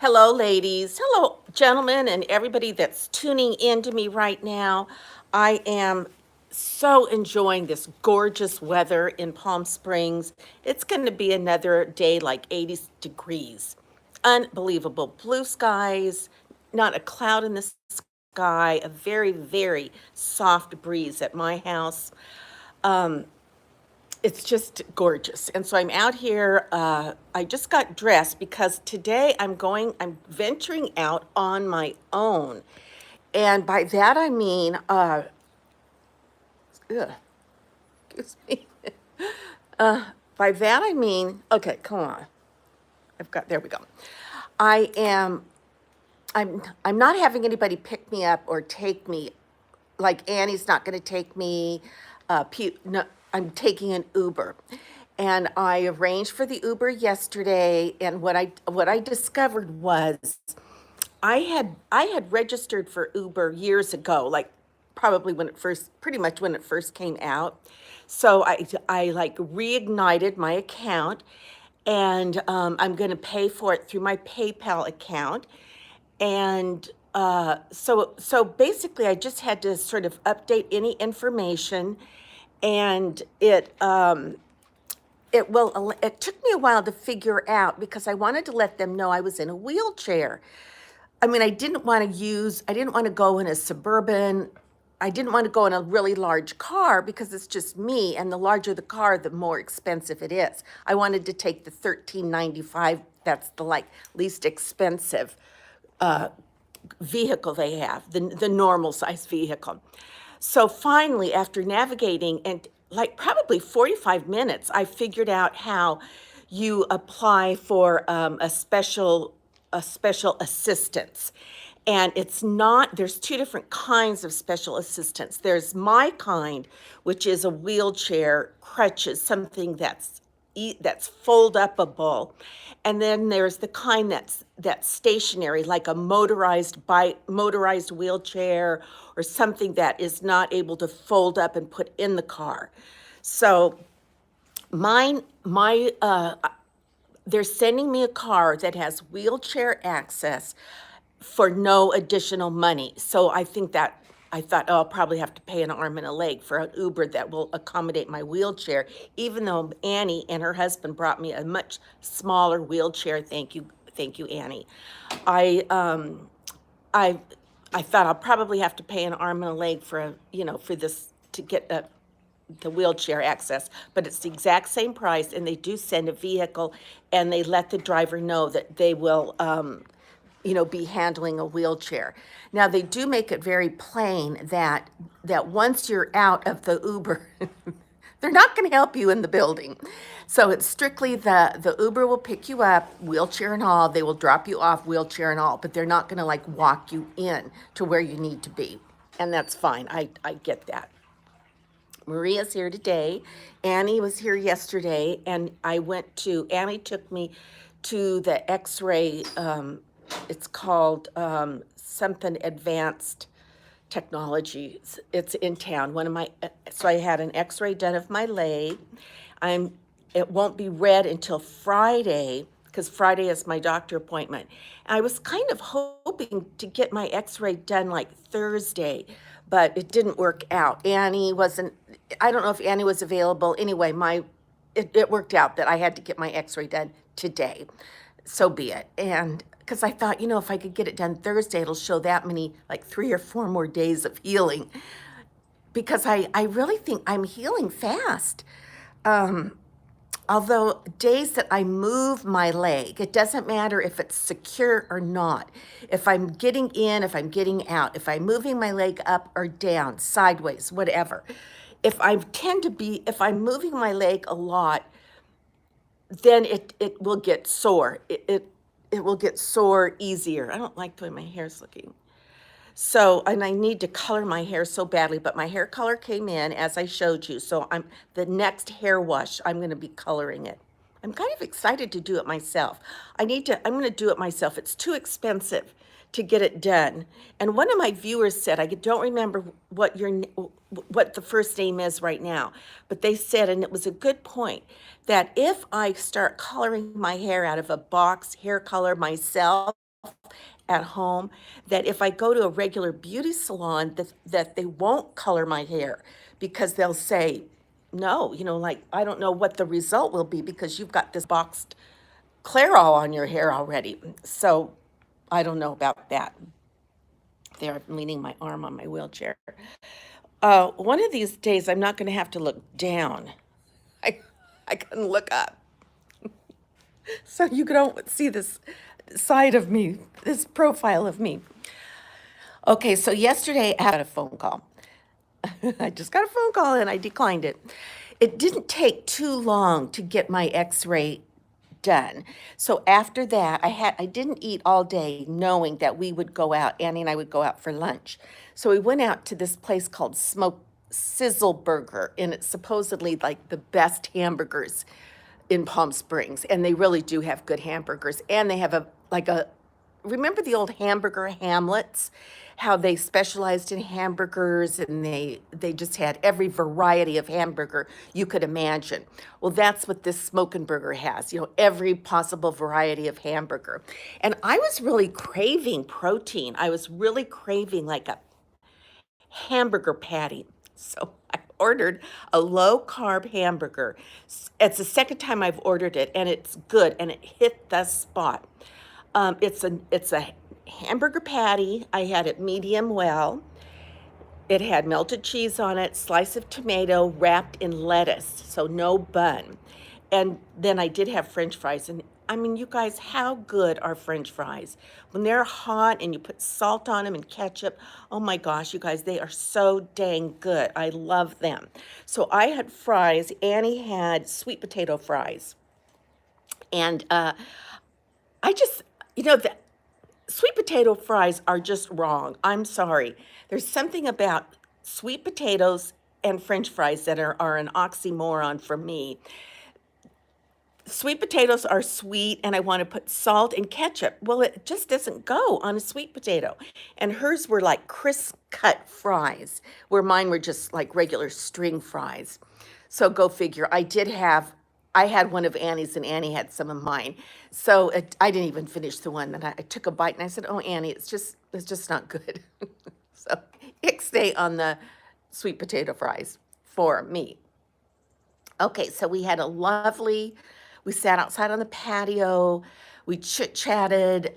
Hello, ladies. Hello, gentlemen, and everybody that's tuning in to me right now. I am so enjoying this gorgeous weather in Palm Springs. It's going to be another day like 80 degrees. Unbelievable. Blue skies, not a cloud in the sky, a very, very soft breeze at my house. It's just gorgeous. And so I'm out here. I just got dressed because today I'm venturing out on my own. And by that I mean, ugh, excuse me. By that I mean, okay, come on. There we go. I am, I'm not having anybody pick me up or take me. Like Annie's not going to take me. No, I'm taking an Uber, and I arranged for the Uber yesterday. And what I discovered was I had registered for Uber years ago, like probably pretty much when it first came out. So I like reignited my account, and I'm going to pay for it through my PayPal account. And so basically, I just had to sort of update any information, and it took me a while to figure out because I wanted to let them know I was in a wheelchair. I mean, I didn't want to go in a suburban. I didn't want to go in a really large car because it's just me, and the larger the car, the more expensive it is. I wanted to take the 1395. That's the like least expensive vehicle they have, the normal size vehicle. So finally, after navigating and like probably 45 minutes, I figured out how you apply for a special assistance. And it's not, there's two different kinds of special assistance. There's my kind, which is a wheelchair, crutches, something that's fold upable. And then there's the kind that's stationary, like a motorized wheelchair or something that is not able to fold up and put in the car. So mine my they're sending me a car that has wheelchair access for no additional money. So I thought, oh, I'll probably have to pay an arm and a leg for an Uber that will accommodate my wheelchair, even though Annie and her husband brought me a much smaller wheelchair. Thank you, Annie. I I I thought I'll probably have to pay an arm and a leg for this to get the wheelchair access, but it's the exact same price, and they do send a vehicle, and they let the driver know that they will, be handling a wheelchair. Now, they do make it very plain that once you're out of the Uber, they're not going to help you in the building. So it's strictly the Uber will pick you up, wheelchair and all. They will drop you off, wheelchair and all, but they're not going to like walk you in to where you need to be. And that's fine. I get that. Maria's here today. Annie was here yesterday, and Annie took me to the XRay. It's called something advanced technology. It's in town. So I had an X-ray done of my leg. It won't be read until Friday because Friday is my doctor appointment. I was kind of hoping to get my X-ray done like Thursday, but it didn't work out. I don't know if Annie was available. Anyway, it worked out that I had to get my X-ray done today. So be it. And because I thought, if I could get it done Thursday, it'll show that many, like 3 or 4 more days of healing. Because I really think I'm healing fast. Although days that I move my leg, it doesn't matter if it's secure or not. If I'm getting in, if I'm getting out, if I'm moving my leg up or down, sideways, whatever. If I'm moving my leg a lot, then it will get sore. It will get sore easier. I don't like the way my hair's looking. So, and I need to color my hair so badly, but my hair color came in as I showed you. So the next hair wash, I'm going to be coloring it. I'm kind of excited to do it myself. I'm going to do it myself. It's too expensive to get it done. And one of my viewers said, I don't remember what the first name is right now, but they said, and it was a good point, that if I start coloring my hair out of a box hair color myself, at home that if I go to a regular beauty salon, that they won't color my hair because they'll say, no, like, I don't know what the result will be because you've got this boxed Clairol on your hair already. So I don't know about that. There, I'm leaning my arm on my wheelchair. One of these days, I'm not going to have to look down. I, I can look up. So you don't see this side of me, this profile of me. Okay, so yesterday I got a phone call. I just got a phone call and I declined it. It didn't take too long to get my x-ray done. So after that, I didn't eat all day knowing that we would go out, Annie and I would go out for lunch. So we went out to this place called Sizzle Burger, and it's supposedly like the best hamburgers in Palm Springs, and they really do have good hamburgers. And they have remember the old hamburger hamlets, how they specialized in hamburgers, and they just had every variety of hamburger you could imagine. Well, that's what this smoking burger has, every possible variety of hamburger. And I was really craving protein. I was really craving like a hamburger patty. So I ordered a low carb hamburger. It's the second time I've ordered it, and it's good, and it hit the spot. It's a hamburger patty. I had it medium well. It had melted cheese on it, slice of tomato wrapped in lettuce, so no bun. And then I did have French fries. And I mean, you guys, how good are French fries? When they're hot and you put salt on them and ketchup, oh my gosh, you guys, they are so dang good. I love them. So I had fries. Annie had sweet potato fries. And I just, the sweet potato fries are just wrong. I'm sorry. There's something about sweet potatoes and French fries that are an oxymoron for me. Sweet potatoes are sweet, and I want to put salt and ketchup. Well, it just doesn't go on a sweet potato. And hers were like crisp cut fries, where mine were just like regular string fries. So go figure. I had one of Annie's, and Annie had some of mine. So I didn't even finish the one. Then I took a bite, and I said, "Oh, Annie, it's just not good." So ixnay on the sweet potato fries for me. Okay, so we sat outside on the patio, we chit-chatted.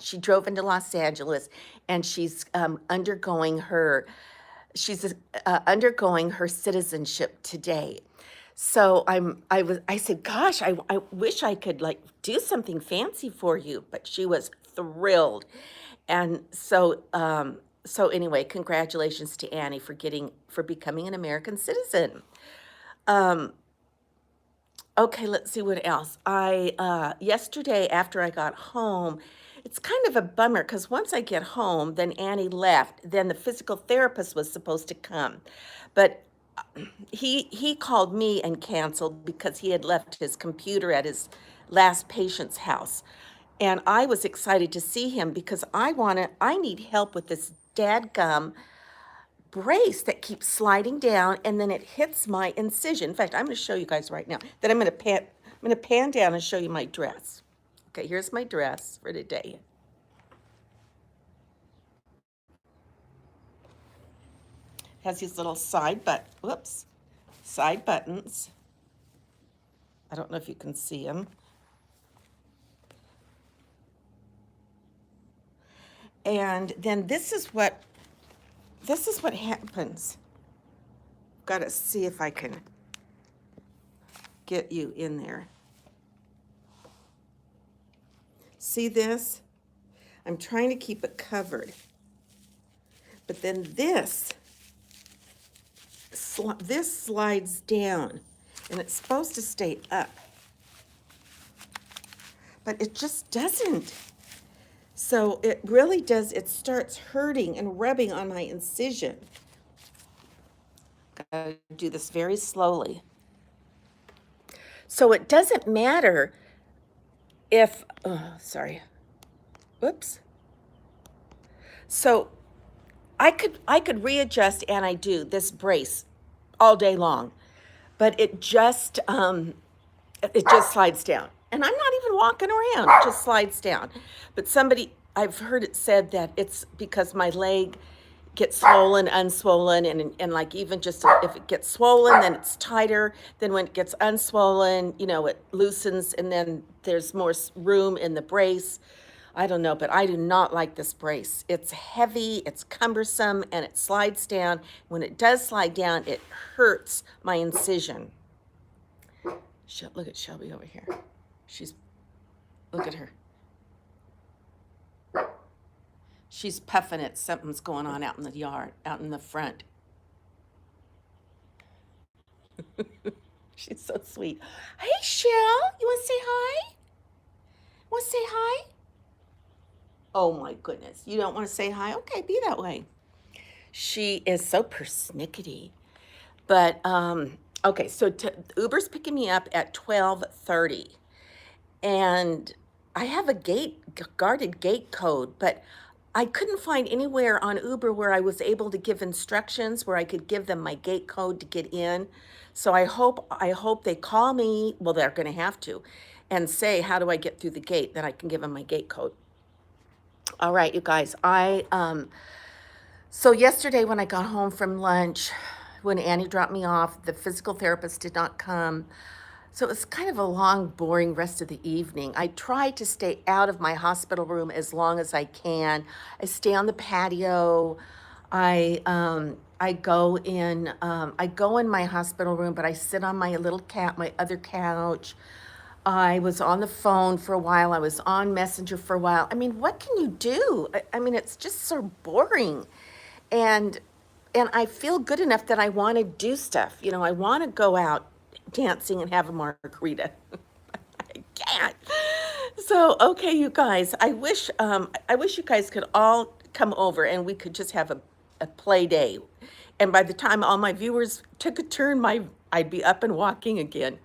She drove into Los Angeles, and she's undergoing her citizenship today. So I said, gosh, I wish I could like do something fancy for you, but she was thrilled. And so anyway, congratulations to Annie for becoming an American citizen. Okay, let's see what else. Yesterday after I got home, it's kind of a bummer because once I get home, then Annie left. Then the physical therapist was supposed to come, but he called me and canceled because he had left his computer at his last patient's house. And I was excited to see him because I need help with this dadgum brace that keeps sliding down, and then it hits my incision. In fact, I'm going to show you guys right now. Then I'm going to pan down and show you my dress. Okay, here's my dress for today. Has these little side buttons. I don't know if you can see them. And then this is what happens. Got to see if I can get you in there. See this? I'm trying to keep it covered. But then this slides down, and it's supposed to stay up. But it just doesn't. So it really does, it starts hurting and rubbing on my incision. Gotta do this very slowly. So it doesn't matter if, sorry, whoops. So I could readjust, and I do, this brace all day long, but it just slides down. And I'm not even walking around, it just slides down. But I've heard it said that it's because my leg gets swollen, unswollen, and like even just if it gets swollen, then it's tighter. Then when it gets unswollen, it loosens, and then there's more room in the brace. I don't know, but I do not like this brace. It's heavy, it's cumbersome, and it slides down. When it does slide down, it hurts my incision. Look at Shelby over here. Look at her. She's puffing it. Something's going on out in the yard, out in the front. She's so sweet. Hey, Shell, you want to say hi? Want to say hi? Oh my goodness, you don't want to say hi? Okay, be that way. She is so persnickety. But okay, so Uber's picking me up at 12:30, and I have a guarded gate code, but I couldn't find anywhere on Uber where I was able to give instructions where I could give them my gate code to get in. So I hope they call me. Well, they're going to have to, and say, how do I get through the gate? Then I can give them my gate code. All right, you guys. So yesterday when I got home from lunch, when Annie dropped me off, the physical therapist did not come. So it was kind of a long, boring rest of the evening. I try to stay out of my hospital room as long as I can. I stay on the patio. I go in my hospital room, but I sit on my my other couch. I was on the phone for a while. I was on Messenger for a while. I mean, what can you do? I mean, it's just so boring. And I feel good enough that I want to do stuff. I want to go out dancing and have a margarita. I can't. So, okay, you guys, I wish you guys could all come over and we could just have a play day. And by the time all my viewers took a turn, I'd be up and walking again.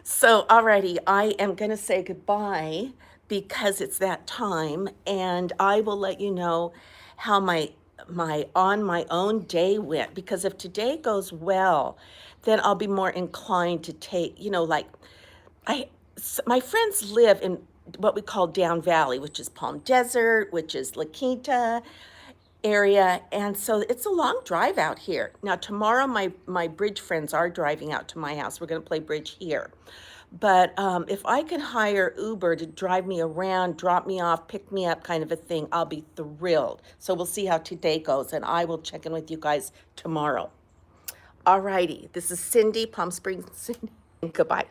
So, alrighty, I am going to say goodbye because it's that time, and I will let you know how my on my own day went, because if today goes well, then I'll be more inclined to take, like my friends live in what we call Down Valley, which is Palm Desert, which is La Quinta area, and so it's a long drive out here. Now tomorrow my bridge friends are driving out to my house. We're going to play bridge here. But if I can hire Uber to drive me around, drop me off, pick me up kind of a thing, I'll be thrilled. So we'll see how today goes, and I will check in with you guys tomorrow. All righty, this is Cindy, Palm Springs, Cindy. Goodbye.